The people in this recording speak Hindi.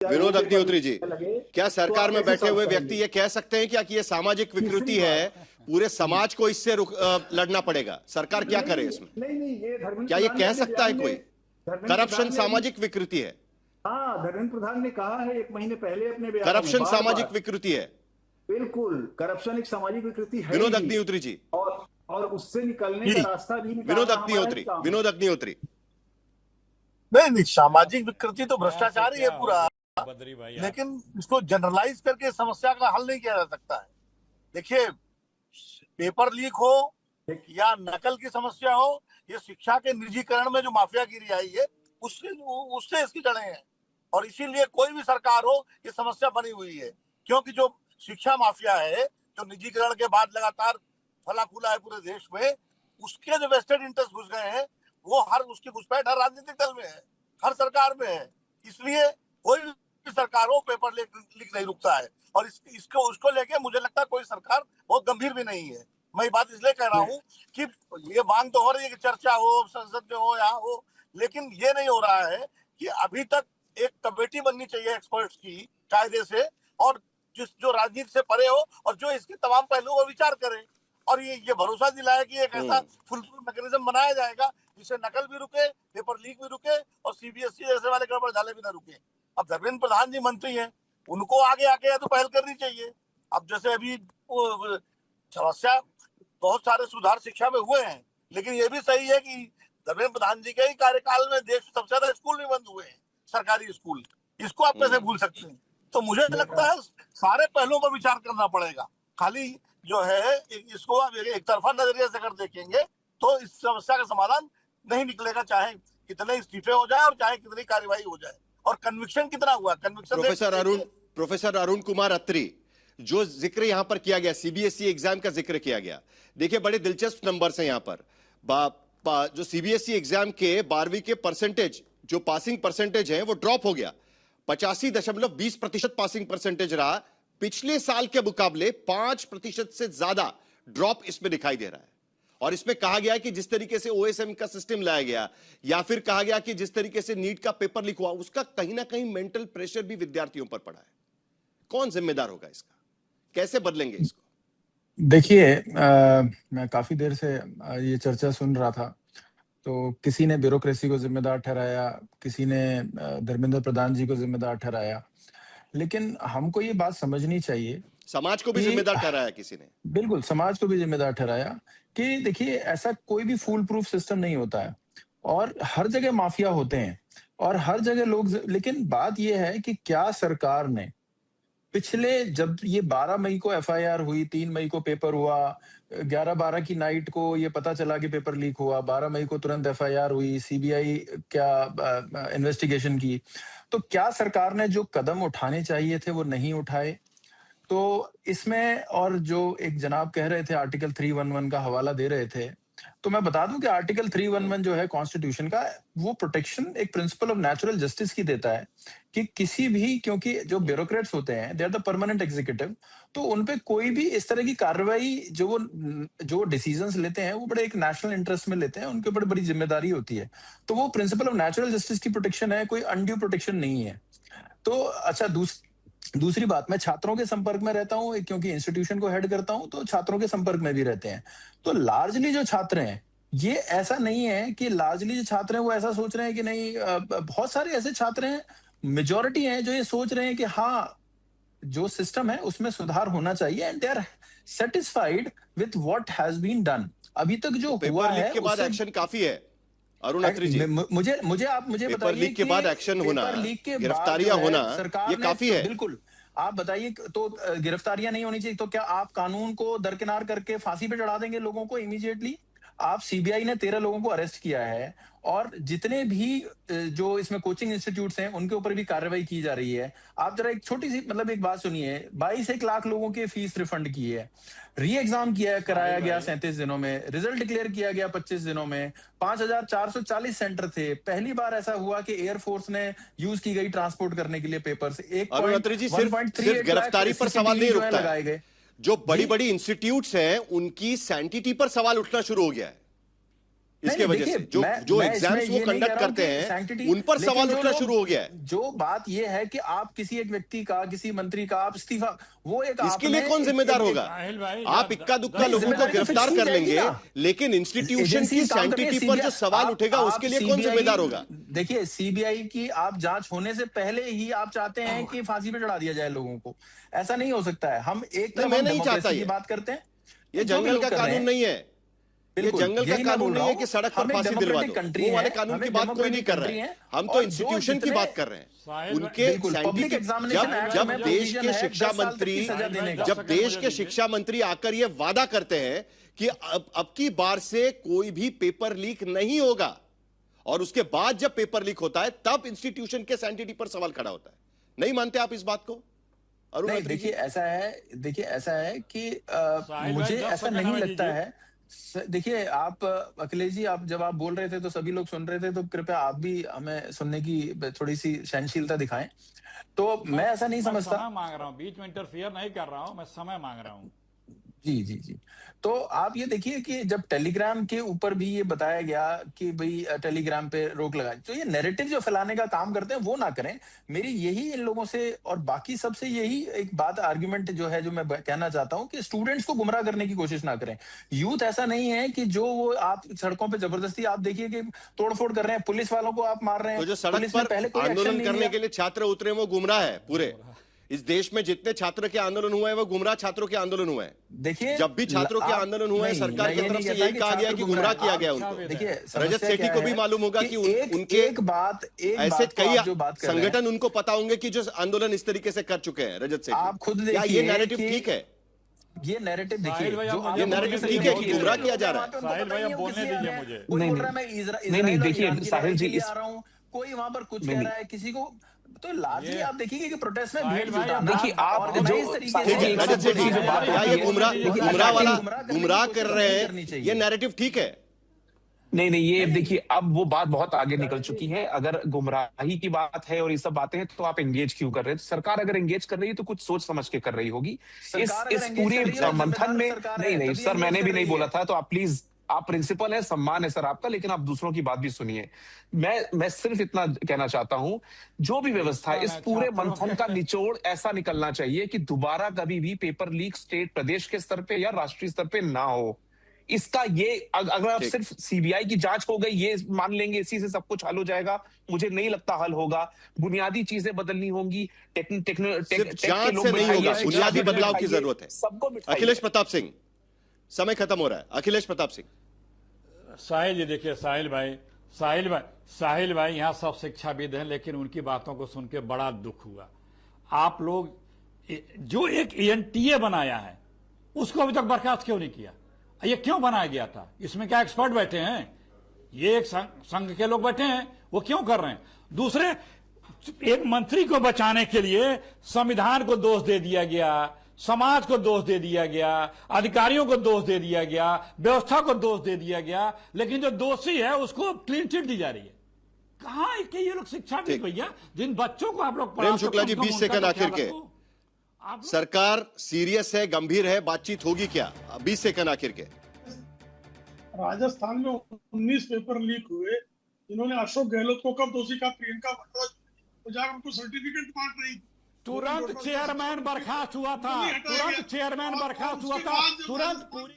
विनोद अग्निहोत्री जी, लगे क्या तो सरकार आप में कैसे बैठे solve हुए करेंगे? व्यक्ति ये कह सकते हैं क्या कि ये सामाजिक विकृति तीसरी है, बात, पूरे समाज को इससे लड़ना पड़ेगा, सरकार क्या करे इसमें? नहीं, ये धर्मेंद्र क्या ये प्रधान ने कह अपने सकता है बयान कोई? में, धर्मेंद्र करप्शन प्रधान ने सामाजिक विकृति है। हाँ, धर्मेंद्र प्रधान ने कहा है 1 महीने पहले अपने बयानों में करप्शन बार सामाजिक बार, विकृति है। बिल्कुल करप्शन एक सामाजिक विकृति है विनोद ही, अग्निहोत्री जी, और उससे निकलने का रास्ता भी विनोद निकालना हमारा ही अग्निहोत्री, काम है। विनोद अग्निहोत्री। नहीं, सामाजिक विकृति तो भ्रष्टाचार ही है पूरा, बद्री भाई लेकिन इसको जनरलाइज करके समस्या का हल नहीं किया जा सकता है। देखिए, पेपर लीक हो या नकल की समस्या हो, ये शिक्षा के निजीकरण में जो माफियागिरी आई है उससे इसकी जड़ें हैं, और इसीलिए कोई भी सरकार हो ये समस्या बनी हुई है। क्योंकि जो शिक्षा माफिया है, जो निजीकरण के बाद लगातार फला फूला है पूरे देश में, उसके जो वेस्टेड इंटरेस्ट घुस गए हैं, वो उसकी घुसपैठ हर राजनीतिक दल में है, हर सरकार में है। इसलिए कोई भी सरकार हो, पेपर लीक नहीं रुकता है, और उसको लेके मुझे लगता है कोई सरकार बहुत गंभीर भी नहीं है। मैं ये बात इसलिए कह रहा हूँ कि ये मांग तो हो रही है कि चर्चा हो, संसद में हो, यहाँ हो, लेकिन ये नहीं हो रहा है कि अभी तक एक कमेटी बननी चाहिए एक्सपर्ट्स की कायदे से, और जो राजनीति से परे हो और जो इसके तमाम पहलुओं पर विचार करे, और ये भरोसा दिलाया कि एक ऐसा फुल प्रूफ मैकेनिज्म बनाया जाएगा जिससे नकल भी रुके, पेपर लीक भी रुके, और सीबीएसई जैसे वाले गड़बड़ झाले भी ना रुके। अब धर्मेंद्र प्रधान जी मंत्री हैं, उनको आगे आके या तो पहल करनी चाहिए। अब जैसे अभी समस्या, बहुत सारे सुधार शिक्षा में हुए हैं, लेकिन ये भी सही है कि धर्मेंद्र प्रधान जी के ही कार्यकाल में देश में सबसे ज्यादा स्कूल भी बंद हुए हैं, सरकारी स्कूल। इसको आप कैसे भूल सकते हैं? तो मुझे लगता है सारे पहलुओं पर विचार करना पड़ेगा। खाली जो है इसको आप एक तरफा नजरिए से कर देखेंगे तो इस समस्या का समाधान नहीं निकलेगा, चाहे कितने इस्तीफे हो जाए और चाहे कितनी कार्यवाही हो जाए। और कन्विक्शन कितना हुआ, कन्विक्शन प्रोफेसर अरुण कुमार अत्री, जो जिक्र यहां पर किया गया, सीबीएसई एग्जाम का जिक्र किया गया, देखिए बड़े दिलचस्प नंबर है यहां पर। जो सीबीएसई एग्जाम के 12वीं के परसेंटेज, जो पासिंग परसेंटेज है, वो ड्रॉप हो गया। 85.20% पासिंग परसेंटेज रहा। पिछले साल के मुकाबले 5% से ज्यादा ड्रॉप इसमें दिखाई दे रहा है। और इसमें कहा गया कि जिस तरीके से ओएसएम का सिस्टम लाया गया, या फिर कहा गया कि जिस तरीके से नीट का पेपर लीक हुआ, उसका कहीं ना कहीं मेंटल प्रेशर भी विद्यार्थियों पर पड़ा है। कौन जिम्मेदार होगा इसका? कैसे बदलेंगे इसको? देखिए, मैं काफी देर से ये चर्चा सुन रहा था, तो किसी ने ब्यूरोक्रेसी को जिम्मेदार ठहराया, किसी ने धर्मेंद्र प्रधान जी को जिम्मेदार ठहराया, लेकिन हमको ये बात समझनी चाहिए, समाज को भी जिम्मेदार ठहराया किसी ने। बिल्कुल, समाज को भी जिम्मेदार ठहराया कि देखिए, ऐसा कोई भी फूल प्रूफ सिस्टम नहीं होता है, और हर जगह माफिया होते हैं, और हर जगह लोग, लेकिन बात यह है कि क्या सरकार ने पिछले, जब ये 12 मई को एफआईआर हुई, 3 मई को पेपर हुआ, 11-12 की नाइट को ये पता चला कि पेपर लीक हुआ, 12 मई को तुरंत एफआईआर हुई, सीबीआई क्या इन्वेस्टिगेशन की, तो क्या सरकार ने जो कदम उठाने चाहिए थे वो नहीं उठाए? तो इसमें, और जो एक जनाब कह रहे थे आर्टिकल 311 का हवाला दे रहे थे, तो मैं बता दूं कि आर्टिकल 311 जो है कॉन्स्टिट्यूशन का, वो प्रोटेक्शन एक प्रिंसिपल ऑफ नेचुरल जस्टिस की देता है कि किसी भी, क्योंकि जो ब्यूरोक्रेट्स होते हैं, they are the permanent executive, तो उनपे कोई भी इस तरह की कार्रवाई, जो डिसीजंस लेते हैं, वो बड़े एक नेशनल इंटरेस्ट में लेते हैं, उनके ऊपर बड़ी जिम्मेदारी होती है। तो वो प्रिंसिपल ऑफ नेचुरल जस्टिस की प्रोटेक्शन है, कोई अनड्यू प्रोटेक्शन नहीं है। तो अच्छा, दूसरी बात, मैं छात्रों के संपर्क में रहता हूँ, क्योंकि इंस्टीट्यूशन को हेड करता हूँ, तो छात्रों के संपर्क में भी रहते हैं। तो लार्जली जो छात्र हैं, ये ऐसा नहीं है कि लार्जली जो छात्र हैं वो ऐसा सोच रहे हैं कि नहीं, बहुत सारे ऐसे छात्र हैं, मेजॉरिटी हैं, जो ये सोच रहे हैं कि हाँ, जो सिस्टम है उसमें सुधार होना चाहिए, and they are satisfied with what has been done. अभी तक जो हुआ है के बाद एक्शन काफी है। अरुण अत्री जी, मुझे बताइए, पेपर लीक के बाद एक्शन होना, गिरफ्तारियां होना, ये काफी है। बिल्कुल, आप बताइए, तो गिरफ्तारियां नहीं होनी चाहिए, तो क्या आप कानून को दरकिनार करके फांसी पे चढ़ा देंगे लोगों को इमीडिएटली? आप, सीबीआई ने 13 लोगों को अरेस्ट किया है, और जितने भी जो इसमें कोचिंग इंस्टीट्यूट्स हैं, उनके ऊपर भी कार्रवाई की जा रही है। आप जरा एक छोटी सी, मतलब एक बात सुनिए, 22-1 लाख लोगों की फीस रिफंड की है, री एग्जाम कराया गया 37 दिनों में, रिजल्ट डिक्लेयर किया गया 25 दिनों में, 5440 सेंटर थे। पहली बार ऐसा हुआ कि एयरफोर्स ने यूज की गई ट्रांसपोर्ट करने के लिए पेपर से। सिर्फ गिरफ्तारी पर सवाल नहीं रुकता है, जो बड़ी बड़ी इंस्टीट्यूट्स हैं, उनकी सैंटिटी पर सवाल उठना शुरू हो गया है। इसके वजह से जो एग्जाम्स वो कंडक्ट करते हैं उन पर सवाल उठना शुरू हो गया है। जो बात ये है कि आप किसी एक व्यक्ति का, किसी मंत्री का आप इस्तीफा, वो एक इसके लिए कौन जिम्मेदार होगा? आप इक्का दुक्का लोगों को गिरफ्तार कर लेंगे, लेकिन इंस्टीट्यूशन की सैंक्टिटी पर जो सवाल उठेगा उसके लिए कौन जिम्मेदार होगा? देखिए, सीबीआई की आप जांच होने से पहले ही आप चाहते हैं कि फांसी पे चढ़ा दिया जाए लोगों को। ऐसा नहीं हो सकता है। हम एक तरफ डेमोक्रेसी की बात करते हैं, ये जंगल का कानून नहीं है, ये जंगल का कानून नहीं है कि सड़क पर फांसी दिलवा दो। वो वाले कानून की बात कोई नहीं कर रहे हैं, हम तो इंस्टीट्यूशन की बात कर रहे हैं। उनके जब देश के शिक्षा मंत्री, जब देश के शिक्षा मंत्री आकर ये वादा करते हैं कि अब की बार से कोई भी पेपर लीक नहीं होगा, और उसके बाद जब पेपर लीक होता है तब इंस्टीट्यूशन के सैंक्टिटी पर सवाल खड़ा होता है। नहीं मानते आप इस बात को? नहीं, देखिए ऐसा है कि मुझे ऐसा नहीं लगता है। देखिए, आप अखिलेश जी, आप जब आप बोल रहे थे तो सभी लोग सुन रहे थे, तो कृपया आप भी हमें सुनने की थोड़ी सी सहनशीलता दिखाएं। तो मैं ऐसा नहीं समझता, समय मांग रहा हूं, बीच में इंटरफियर नहीं कर रहा हूं, मैं समय मांग रहा हूं। जी। तो आप ये देखिए कि जब टेलीग्राम के ऊपर भी ये बताया गया कि भाई टेलीग्राम पे रोक लगाए, तो ये नैरेटिव जो फैलाने का काम करते हैं वो ना करें। मेरी यही इन लोगों से और बाकी सबसे यही एक बात, आर्ग्यूमेंट जो है, जो मैं कहना चाहता हूं कि स्टूडेंट्स को गुमराह करने की कोशिश ना करें। यूथ ऐसा नहीं है कि जो वो आप सड़कों पे जबरदस्ती, आप देखिए कि तोड़फोड़ कर रहे हैं, पुलिस वालों को आप मार रहे हैं। तो जो सड़क पर आंदोलन करने के लिए छात्र उतरे वो गुमराह है। पूरे इस देश में जितने छात्र के आंदोलन हुए हैं वो गुमराह छात्रों के आंदोलन हुए हैं। देखिए, जब भी छात्रों के आंदोलन हुए हैं, सरकार की तरफ से यही कहा गया कि गुमराह किया गया उनको। देखिए, रजत सेठी को भी मालूम होगा कि उनके ऐसे कई संगठन उनको पता होंगे कि जो आंदोलन इस तरीके से कर चुके हैं। रजत सेठी, आप खुद देखिए, ये नैरेटिव ठीक है? ये नैरेटिव देखिए, ये नैरेटिव ठीक है कि गुमराह किया जा रहा है? साहिल भाई, अब बोलने दीजिए मुझे। नहीं, देखिए साहिल जी, कोई वहां पर कुछ कह रहा है किसी को, तो लाजमी आप देखिए कि प्रोटेस्ट में भीड़ जुटाना, देखिए आप जो रजत सेठी ये गुमराह कर रहे हैं, ये नैरेटिव ठीक है? नहीं, ये देखिए, अब वो बात बहुत आगे निकल चुकी है। अगर गुमराही की बात है और ये सब बातें हैं तो आप एंगेज क्यों कर रहे हैं? तो सरकार अगर एंगेज कर रही है तो कुछ सोच समझ के कर रही होगी। इस पूरे मंथन में नहीं सर, मैंने भी नहीं बोला था, तो आप प्लीज, आप प्रिंसिपल है, सम्मान है सर आपका, लेकिन आप दूसरों की बात भी सुनिए। मैं सिर्फ इतना कहना चाहता हूं, जो भी व्यवस्था है, इस पूरे मंथन का निचोड़ ऐसा निकलना चाहिए कि दोबारा कभी भी पेपर लीक स्टेट, प्रदेश के स्तर पे या राष्ट्रीय स्तर पे ना हो। इसका ये, अगर आप सिर्फ सीबीआई की जांच हो गई ये मान लेंगे इसी से सब कुछ हल हो जाएगा, मुझे नहीं लगता हल होगा। बुनियादी चीजें बदलनी होंगी, जांच से नहीं होगा, बुनियादी बदलाव की जरूरत है सबको। अखिलेश प्रताप सिंह, समय खत्म हो रहा है। अखिलेश प्रताप सिंह। साहिल जी, देखिए साहिल भाई यहाँ सब शिक्षाविद हैं, लेकिन उनकी बातों को सुन के बड़ा दुख हुआ। आप लोग जो एक एनटीए बनाया है उसको अभी तक बर्खास्त क्यों नहीं किया? ये क्यों बनाया गया था? इसमें क्या एक्सपर्ट बैठे हैं? ये एक संघ के लोग बैठे हैं, वो क्यों कर रहे हैं? दूसरे, एक मंत्री को बचाने के लिए संविधान को दोष दे दिया गया, समाज को दोष दे दिया गया, अधिकारियों को दोष दे दिया गया, व्यवस्था को दोष दे दिया गया, लेकिन जो दोषी है उसको क्लीन चिट दी जा रही है। कहां के ये लोग शिक्षाविद भैया, जिन बच्चों को आप लोग प्रेम शुक्ला जी, 20 सेकंड आखिर के। सरकार सीरियस है, गंभीर है, बातचीत होगी क्या? 20 सेकंड आखिर के। राजस्थान में 19 पेपर लीक हुए, इन्होंने अशोक गहलोत को कब दोषी कहा? प्रियंका वाड्रा तो जाकर उनको सर्टिफिकेट बांट रही, तुरंत चेयरमैन बर्खास्त हुआ था, तुरंत चेयरमैन बर्खास्त हुआ था, तुरंत पूरी